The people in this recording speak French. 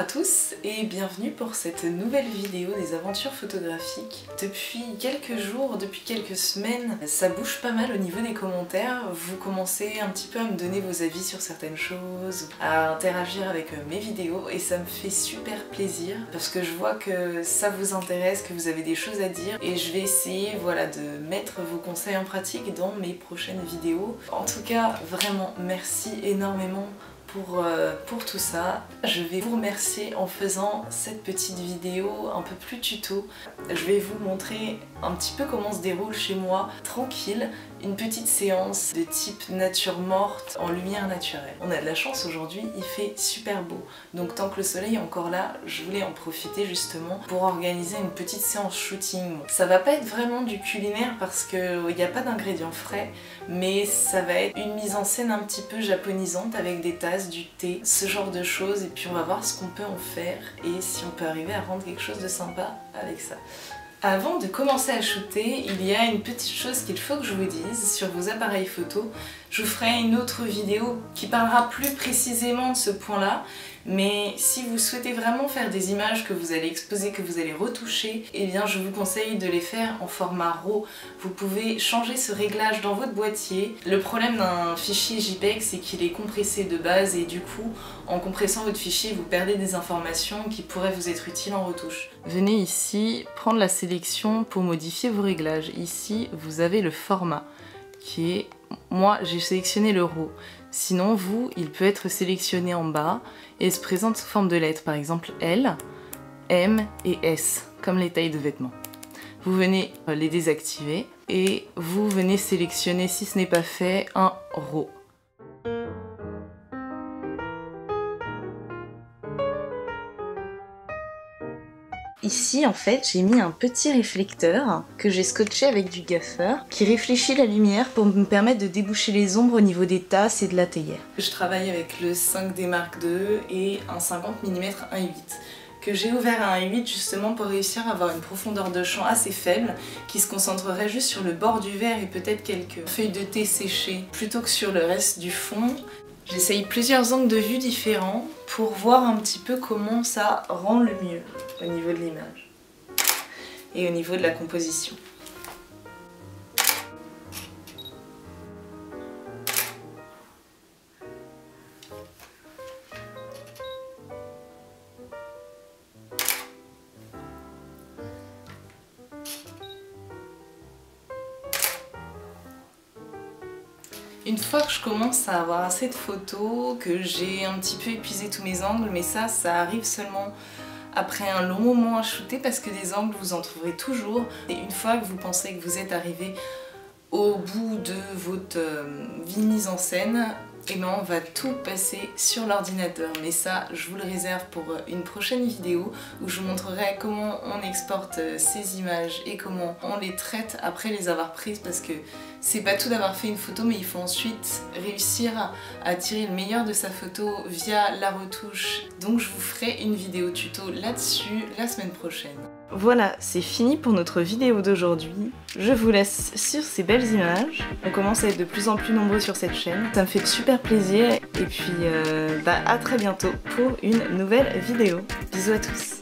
à tous et bienvenue pour cette nouvelle vidéo des aventures photographiques. Depuis quelques jours, depuis quelques semaines, ça bouge pas mal au niveau des commentaires. Vous commencez un petit peu à me donner vos avis sur certaines choses, à interagir avec mes vidéos et ça me fait super plaisir parce que je vois que ça vous intéresse, que vous avez des choses à dire et je vais essayer de mettre vos conseils en pratique dans mes prochaines vidéos. En tout cas, vraiment merci énormément pour tout ça. Je vais vous remercier en faisant cette petite vidéo un peu plus tuto. Je vais vous montrer un petit peu comment se déroule chez moi, tranquille, une petite séance de type nature morte en lumière naturelle. On a de la chance aujourd'hui, il fait super beau. Donc tant que le soleil est encore là, je voulais en profiter justement pour organiser une petite séance shooting. Ça va pas être vraiment du culinaire parce qu'il n'y a pas d'ingrédients frais, mais ça va être une mise en scène un petit peu japonisante avec des tasses, du thé, ce genre de choses, et puis on va voir ce qu'on peut en faire et si on peut arriver à rendre quelque chose de sympa avec ça. Avant de commencer à shooter, il y a une petite chose qu'il faut que je vous dise sur vos appareils photo. Je vous ferai une autre vidéo qui parlera plus précisément de ce point-là, mais si vous souhaitez vraiment faire des images que vous allez exposer, que vous allez retoucher, eh bien je vous conseille de les faire en format RAW. Vous pouvez changer ce réglage dans votre boîtier. Le problème d'un fichier JPEG, c'est qu'il est compressé de base et du coup, en compressant votre fichier, vous perdez des informations qui pourraient vous être utiles en retouche. Venez ici prendre la sélection pour modifier vos réglages. Ici, vous avez le format qui est... Moi, j'ai sélectionné le RAW. Sinon, vous, il peut être sélectionné en bas et se présente sous forme de lettres, par exemple L, M et S, comme les tailles de vêtements. Vous venez les désactiver et vous venez sélectionner, si ce n'est pas fait, un RAW. Ici, en fait, j'ai mis un petit réflecteur que j'ai scotché avec du gaffeur qui réfléchit la lumière pour me permettre de déboucher les ombres au niveau des tasses et de la théière. Je travaille avec le 5D Mark II et un 50 mm 1.8 que j'ai ouvert à 1.8 justement pour réussir à avoir une profondeur de champ assez faible qui se concentrerait juste sur le bord du verre et peut-être quelques feuilles de thé séchées plutôt que sur le reste du fond. J'essaye plusieurs angles de vue différents pour voir un petit peu comment ça rend le mieux au niveau de l'image et au niveau de la composition. Une fois que je commence à avoir assez de photos, que j'ai un petit peu épuisé tous mes angles, mais ça arrive seulement après un long moment à shooter parce que des angles vous en trouverez toujours. Et une fois que vous pensez que vous êtes arrivé au bout de votre vie mise en scène, et ben on va tout passer sur l'ordinateur. Mais ça, je vous le réserve pour une prochaine vidéo où je vous montrerai comment on exporte ces images et comment on les traite après les avoir prises, parce que c'est pas tout d'avoir fait une photo, mais il faut ensuite réussir à tirer le meilleur de sa photo via la retouche. Donc je vous ferai une vidéo tuto là-dessus la semaine prochaine. Voilà, c'est fini pour notre vidéo d'aujourd'hui. Je vous laisse sur ces belles images. On commence à être de plus en plus nombreux sur cette chaîne. Ça me fait super plaisir et puis à très bientôt pour une nouvelle vidéo. Bisous à tous.